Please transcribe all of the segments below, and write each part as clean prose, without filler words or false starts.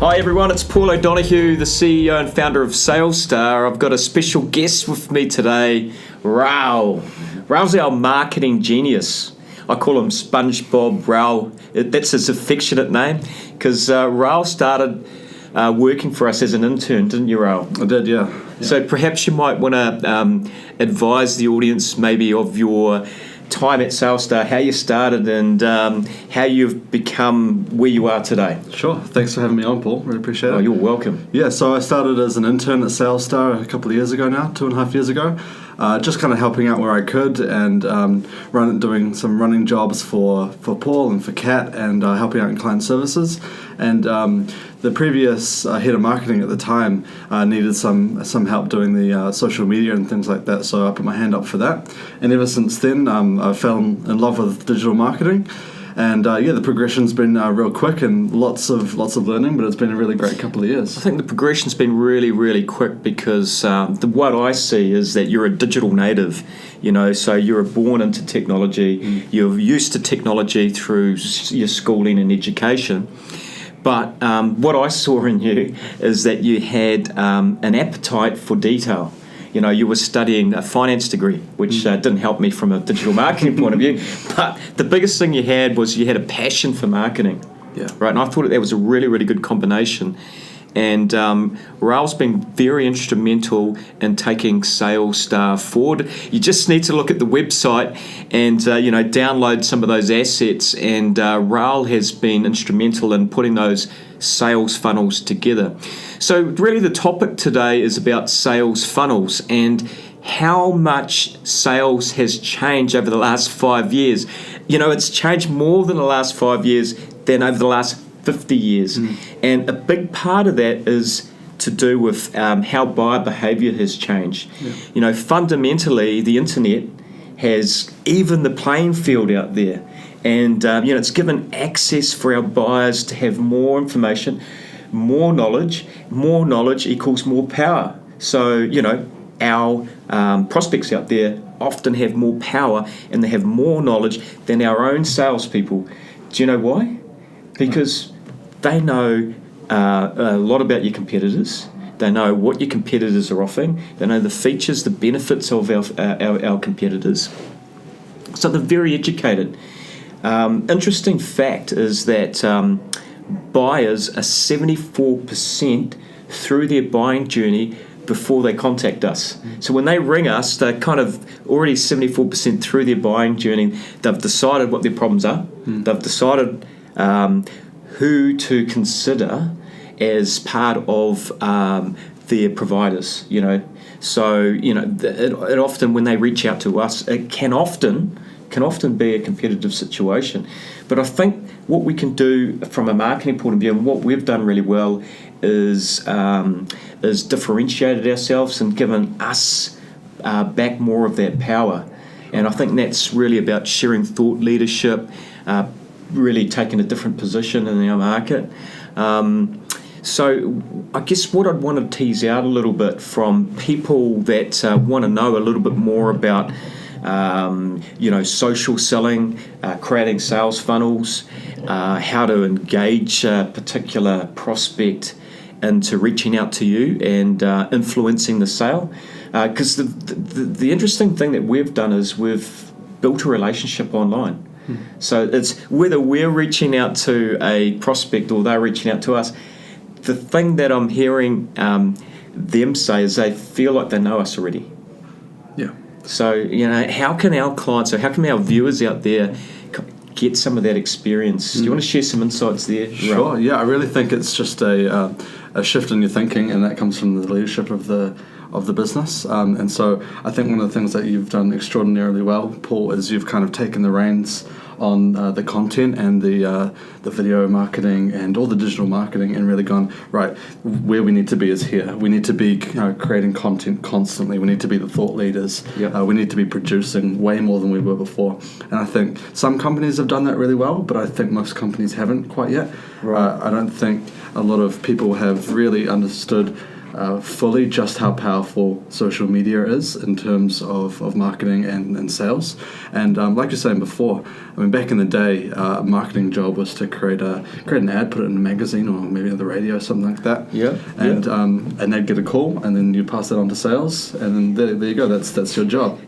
Hi everyone, it's Paul O'Donoghue, the CEO and founder of SalesStar. I've got a special guest with me today, Raoul. Raoul's our marketing genius. I call him SpongeBob Raoul. That's his affectionate name because Raoul started working for us as an intern, didn't you, Raoul? I did, yeah. So perhaps you might want to advise the audience maybe of your time at SalesStar, how you started and how you've become where you are today. Sure. Thanks for having me on, Paul. Really appreciate it. Oh, you're welcome. Yeah, so I started as an intern at SalesStar a couple of years ago now, 2.5 years ago. Just kind of helping out where I could and doing some running jobs for Paul and for Kat and helping out in client services. And the previous head of marketing at the time needed some help doing the social media and things like that, so I put my hand up for that. And ever since then, I fell in love with digital marketing. And the progression's been real quick and lots of learning, but it's been a really great couple of years. I think the progression's been really, really quick because what I see is that you're a digital native, so you're born into technology. You're used to technology through your schooling and education. But what I saw in you is that you had an appetite for detail. You were studying a finance degree, which didn't help me from a digital marketing point of view. But the biggest thing you had was you had a passion for marketing. Yeah. Right. And I thought that was a really, really good combination. And Raoul's been very instrumental in taking SalesStar forward. You just need to look at the website and download some of those assets. And Raoul has been instrumental in putting those sales funnels together. So really the topic today is about sales funnels and how much sales has changed over the last 5 years. It's changed more than the last 5 years than over the last 50 years. And a big part of that is to do with how buyer behavior has changed. Yeah. Fundamentally, the internet has evened the playing field out there. And, it's given access for our buyers to have more information, more knowledge. More knowledge equals more power. So, our prospects out there often have more power and they have more knowledge than our own salespeople. Do you know why? Because they know a lot about your competitors. They know what your competitors are offering. They know the features, the benefits of our competitors. So they're very educated. Interesting fact is that buyers are 74% through their buying journey before they contact us. So when they ring us, they're kind of already 74% through their buying journey. They've decided what their problems are. They've decided who to consider as part of their providers. So it often, when they reach out to us, it can often be a competitive situation. But I think what we can do from a marketing point of view, and what we've done really well, is differentiated ourselves and given us back more of that power. And I think that's really about sharing thought leadership, really taking a different position in our market. So I guess what I'd want to tease out a little bit from people that want to know a little bit more about social selling, creating sales funnels, how to engage a particular prospect into reaching out to you and influencing the sale. Because the interesting thing that we've done is we've built a relationship online. So it's whether we're reaching out to a prospect or they're reaching out to us, the thing that I'm hearing them say is they feel like they know us already. Yeah. So, how can our clients, or how can our viewers out there get some of that experience? Do you want to share some insights there? Sure, right? Yeah, I really think it's just a shift in your thinking, and that comes from the leadership of the business. And so I think one of the things that you've done extraordinarily well, Paul, is you've kind of taken the reins on the content and the video marketing and all the digital marketing and really gone, right, where we need to be is here. We need to be creating content constantly. We need to be the thought leaders. Yep. We need to be producing way more than we were before. And I think some companies have done that really well, but I think most companies haven't quite yet. Right. I don't think a lot of people have really understood fully just how powerful social media is in terms of marketing and sales. And like you're saying before, I mean, back in the day, a marketing job was to create an ad, put it in a magazine or maybe on the radio, something like that. Yeah. And they'd get a call, and then you pass that on to sales, and then there you go. That's your job.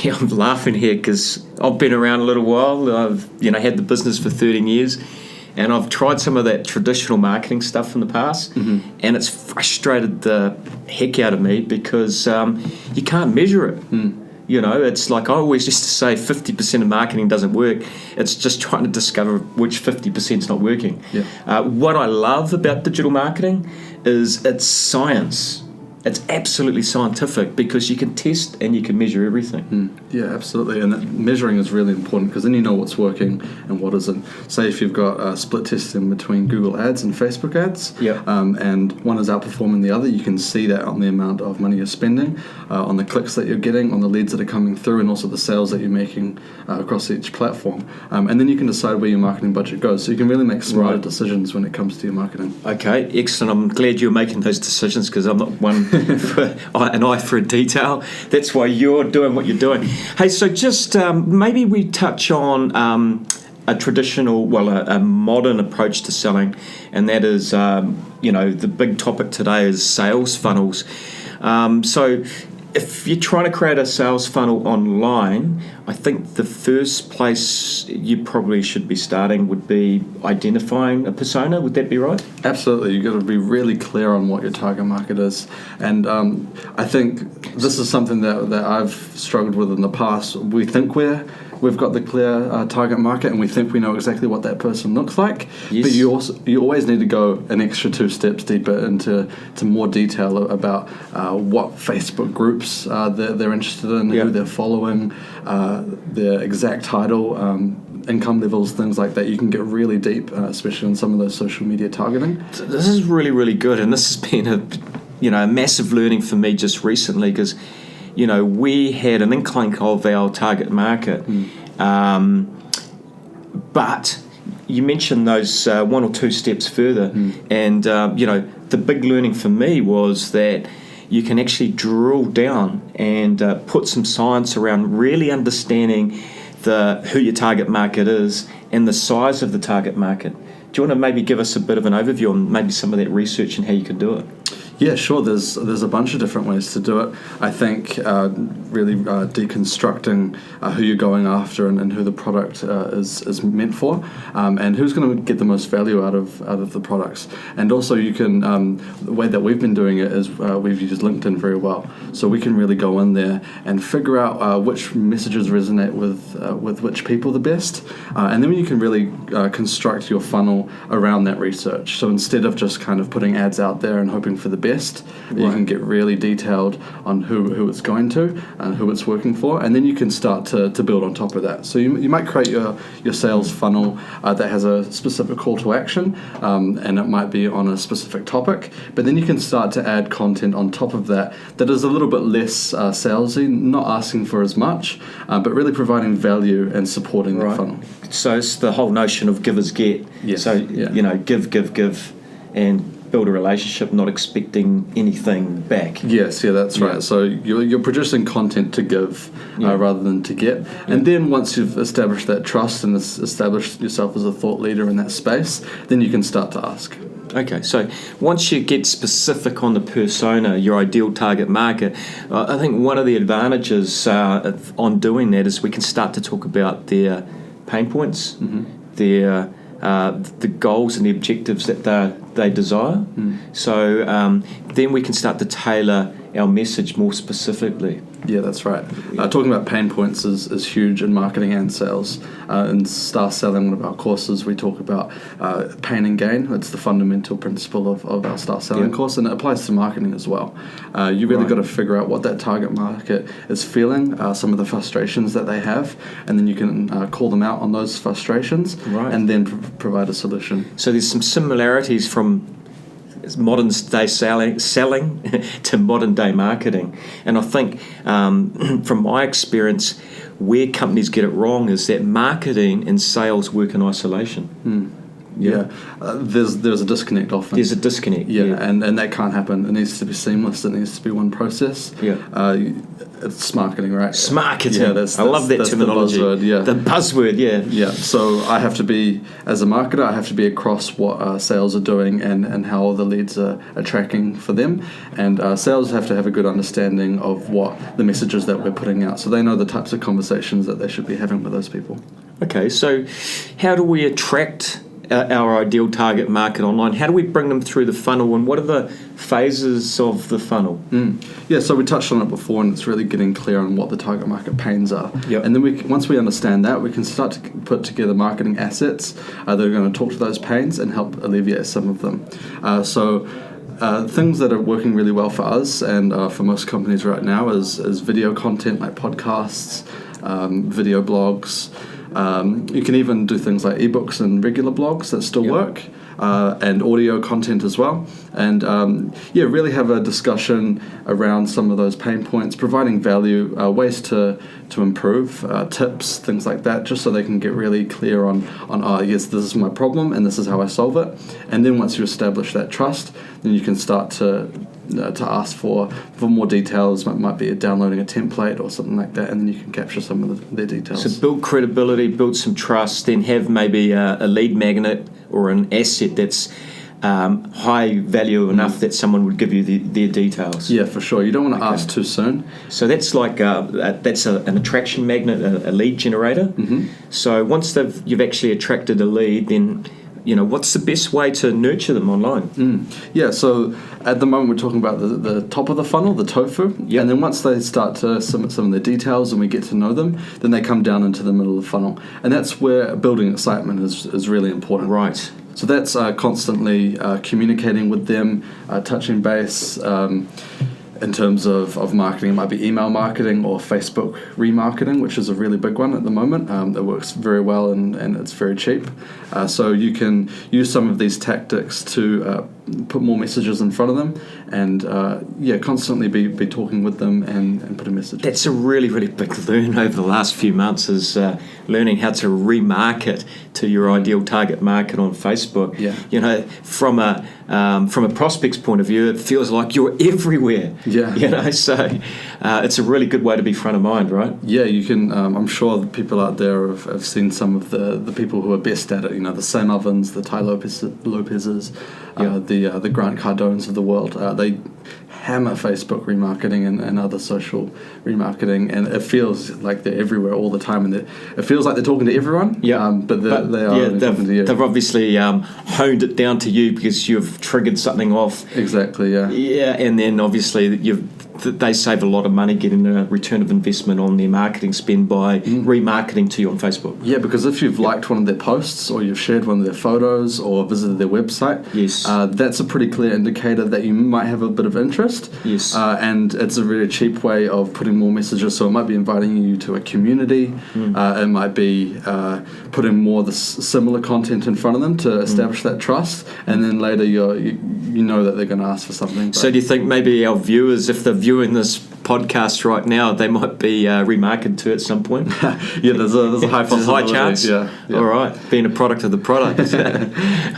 Yeah, I'm laughing here because I've been around a little while. I've had the business for 13 years, and I've tried some of that traditional marketing stuff in the past, and it's frustrated the heck out of me because you can't measure it. It's like I always used to say 50% of marketing doesn't work. It's just trying to discover which 50% is not working. Yeah. What I love about digital marketing is it's science. It's absolutely scientific because you can test and you can measure everything. Yeah, absolutely. And that measuring is really important because then you know what's working and what isn't. Say if you've got split testing between Google Ads and Facebook Ads, and one is outperforming the other, you can see that on the amount of money you're spending, on the clicks that you're getting, on the leads that are coming through, and also the sales that you're making across each platform. And then you can decide where your marketing budget goes. So you can really make smarter decisions when it comes to your marketing. Okay, excellent. I'm glad you're making those decisions because I'm not one for an eye for a detail. That's why you're doing what you're doing. Hey, so just maybe we touch on a traditional, a modern approach to selling, and that is, the big topic today is sales funnels. So if you're trying to create a sales funnel online, I think the first place you probably should be starting would be identifying a persona. Would that be right? Absolutely. You've got to be really clear on what your target market is. And I think this is something that I've struggled with in the past. We think we've got the clear target market and we think we know exactly what that person looks like. Yes. But you always need to go an extra 2 steps deeper into more detail about what Facebook groups they're interested in, who they're following, their exact title, income levels, things like that. You can get really deep, especially on some of those social media targeting. So this is really, really good, and this has been a massive learning for me just recently because we had an incline of our target market, but you mentioned those 1 or 2 steps further, and the big learning for me was that you can actually drill down and put some science around really understanding who your target market is and the size of the target market. Do you want to maybe give us a bit of an overview on maybe some of that research and how you could do it? Yeah, sure. There's a bunch of different ways to do it. I think really deconstructing who you're going after and who the product is meant for, and who's going to get the most value out of the products. And also, you can the way that we've been doing it is we've used LinkedIn very well. So we can really go in there and figure out which messages resonate with which people the best, and then you can really construct your funnel around that research. So instead of just kind of putting ads out there and hoping for the best, you can get really detailed on who it's going to and who it's working for, and then you can start to build on top of that. So you might create your sales funnel that has a specific call to action, and it might be on a specific topic, but then you can start to add content on top of that is a little bit less salesy, not asking for as much, but really providing value and supporting the funnel. So it's the whole notion of give as get. Yes. So, give, and build a relationship, not expecting anything back. Yes, that's right. So you're producing content to give rather than to get. And then once you've established that trust and established yourself as a thought leader in that space, then you can start to ask. Okay, so once you get specific on the persona, your ideal target market, I think one of the advantages on doing that is we can start to talk about their pain points, their the goals and the objectives that they desire. So then we can start to tailor our message more specifically. Yeah, that's right. Talking about pain points is huge in marketing and sales. In Star Selling, one of our courses, we talk about pain and gain. It's the fundamental principle of our Star Selling course, and it applies to marketing as well. You really got to figure out what that target market is feeling, some of the frustrations that they have, and then you can call them out on those frustrations, and then provide a solution. So there's some similarities from modern day selling to modern day marketing, and I think from my experience where companies get it wrong is that marketing and sales work in isolation. There's a disconnect often. There's a disconnect. And that can't happen. It needs to be seamless. It needs to be one process. It's marketing, right? Marketing. I love that terminology. The buzzword. Yeah. So I have to be, as a marketer, I have to be across what sales are doing and how the leads are tracking for them. And sales have to have a good understanding of what the messages that we're putting out, so they know the types of conversations that they should be having with those people. Okay, so how do we attract our ideal target market online? How do we bring them through the funnel, and what are the phases of the funnel? So we touched on it before, and it's really getting clear on what the target market pains are. Yep. And then once we understand that, we can start to put together marketing assets that are going to talk to those pains and help alleviate some of them. Things that are working really well for us and for most companies right now is video content like podcasts, video blogs. You can even do things like ebooks and regular blogs that still work, and audio content as well. And really have a discussion around some of those pain points, providing value, ways to improve, tips, things like that, just so they can get really clear on yes, this is my problem and this is how I solve it. And then once you establish that trust, then you can start to ask for more details. Might be downloading a template or something like that, and then you can capture some of their details. So build credibility, build some trust, then have maybe a lead magnet or an asset that's high value enough that someone would give you their details. Yeah, for sure. You don't want to ask too soon. So that's like that's an attraction magnet, a lead generator. Mm-hmm. So once you've actually attracted a lead, then what's the best way to nurture them online? So at the moment we're talking about the top of the funnel, the tofu, and then once they start to submit some of their details and we get to know them, then they come down into the middle of the funnel, and that's where building excitement is really important. Right. So that's constantly communicating with them, touching base. In terms of marketing, it might be email marketing or Facebook remarketing, which is a really big one at the moment. That works very well and it's very cheap. So you can use some of these tactics to put more messages in front of them and constantly be talking with them and putting messages. That's a really, really big learn over the last few months is learning how to remarket to your ideal target market on Facebook. Yeah. From a prospect's point of view, it feels like you're everywhere. Yeah. So it's a really good way to be front of mind, right? Yeah, you can. I'm sure the people out there have seen some of the people who are best at it. The Sam Ovens, the Ty Lopez's, the Grant Cardones of the world. They hammer Facebook remarketing and other social remarketing, and it feels like they're everywhere all the time, and it feels like they're talking to everyone. But they are talking to you. They've obviously honed it down to you because you've triggered something off. Exactly. Yeah, and then obviously they save a lot of money getting a return of investment on their marketing spend by remarketing to you on Facebook. Yeah, because if you've liked one of their posts or you've shared one of their photos or visited their website, that's a pretty clear indicator that you might have a bit of interest. Yes. And it's a really cheap way of putting more messages. So it might be inviting you to a community. It might be putting more of the similar content in front of them to establish that trust. And then later you know that they're going to ask for something. So do you think maybe our viewers, if they're viewing this podcast right now, they might be remarketed to at some point? There's a high possibility. High chance? Yeah. All right. Being a product of the product.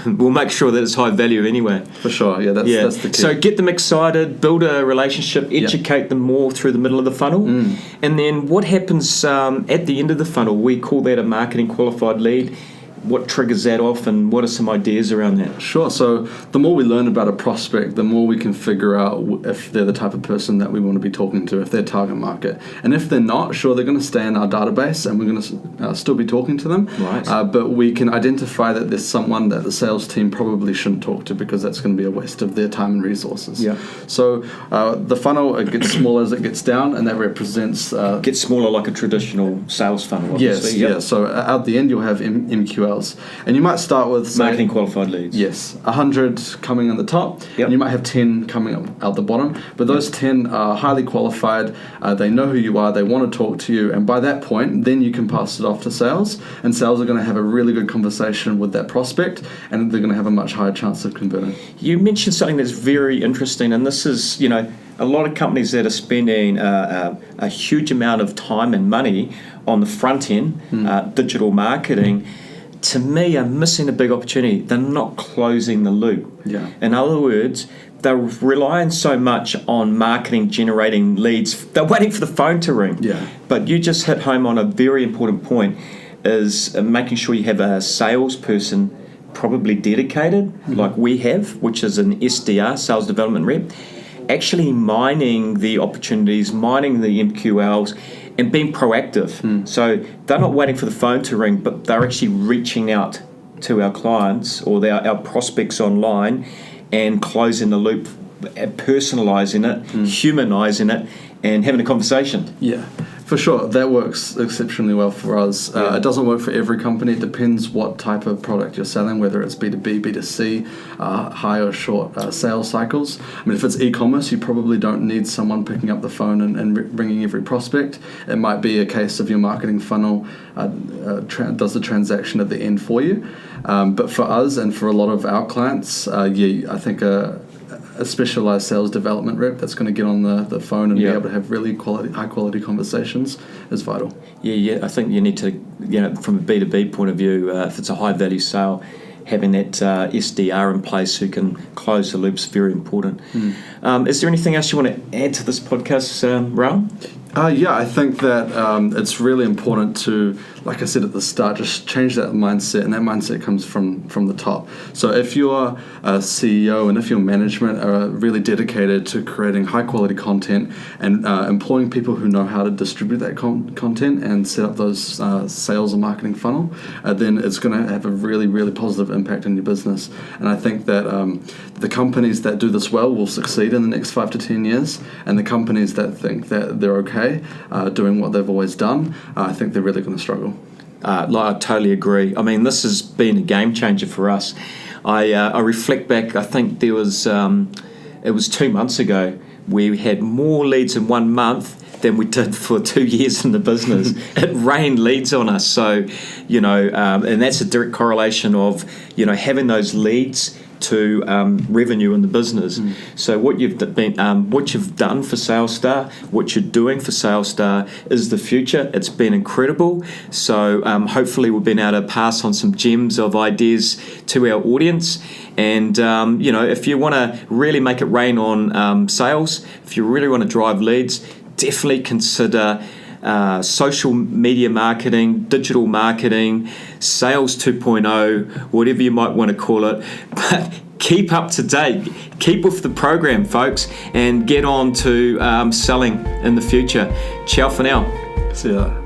We'll make sure that it's high value anyway. For sure. That's the key. So get them excited, build a relationship, educate them more through the middle of the funnel. And then what happens at the end of the funnel? We call that a marketing qualified lead. What triggers that off, and what are some ideas around that? Sure. So the more we learn about a prospect, the more we can figure out if they're the type of person that we want to be talking to, if they're target market. And if they're not, sure, they're going to stay in our database and we're going to still be talking to them. Right. But we can identify that there's someone that the sales team probably shouldn't talk to because that's going to be a waste of their time and resources. Yeah. So the funnel, it gets smaller as it gets down, and that represents... gets smaller like a traditional sales funnel, obviously. Yes, yeah. So at the end, you'll have MQLs. And you might start with... marketing qualified leads. Yes. 100 coming on the top, and you might have 10 coming out the bottom. But those 10 are highly qualified. They know who you are. They want to talk to you. And by that point, then you can pass it off to sales. And sales are going to have a really good conversation with that prospect, and they're going to have a much higher chance of converting. You mentioned something that's very interesting, and this is, a lot of companies that are spending a huge amount of time and money on the front end, digital marketing, to me, are missing a big opportunity. They're not closing the loop. Yeah. In other words, they're relying so much on marketing, generating leads. They're waiting for the phone to ring. Yeah. But you just hit home on a very important point, is making sure you have a salesperson probably dedicated, like we have, which is an SDR, sales development rep, actually mining the opportunities, mining the MQLs, and being proactive. So they're not waiting for the phone to ring, but they're actually reaching out to our clients or our prospects online and closing the loop, personalising it, humanising it, and having a conversation. Yeah, for sure. That works exceptionally well for us. It doesn't work for every company. It depends what type of product you're selling, whether it's B2B, B2C, high or short sales cycles. I mean, if it's e-commerce, you probably don't need someone picking up the phone and ringing every prospect. It might be a case of your marketing funnel does the transaction at the end for you. But for us and for a lot of our clients, I think a specialized sales development rep that's going to get on the phone and be able to have really high quality conversations is vital. Yeah, I think you need to, from a B2B point of view, if it's a high value sale, having that SDR in place who can close the loop is very important. Is there anything else you want to add to this podcast, Raoul? I think that it's really important to, like I said at the start, just change that mindset, and that mindset comes from the top. So if you're a CEO and if your management are really dedicated to creating high quality content and employing people who know how to distribute that content and set up those sales and marketing funnel, then it's going to have a really, really positive impact in your business. And I think that the companies that do this well will succeed in the next 5 to 10 years, and the companies that think that they're okay doing what they've always done, I think they're really going to struggle. I totally agree. I mean, this has been a game changer for us. I reflect back, I think it was 2 months ago, we had more leads in 1 month than we did for 2 years in the business. It rained leads on us. So, and that's a direct correlation of, having those leads to revenue in the business. So what you've done for SalesStar, what you're doing for SalesStar is the future. It's been incredible. So hopefully we've been able to pass on some gems of ideas to our audience. And if you want to really make it rain on sales, if you really want to drive leads, definitely consider social media marketing, digital marketing, sales 2.0, whatever you might want to call it. But keep up to date, keep with the program, folks, and get on to selling in the future. Ciao for now. See ya.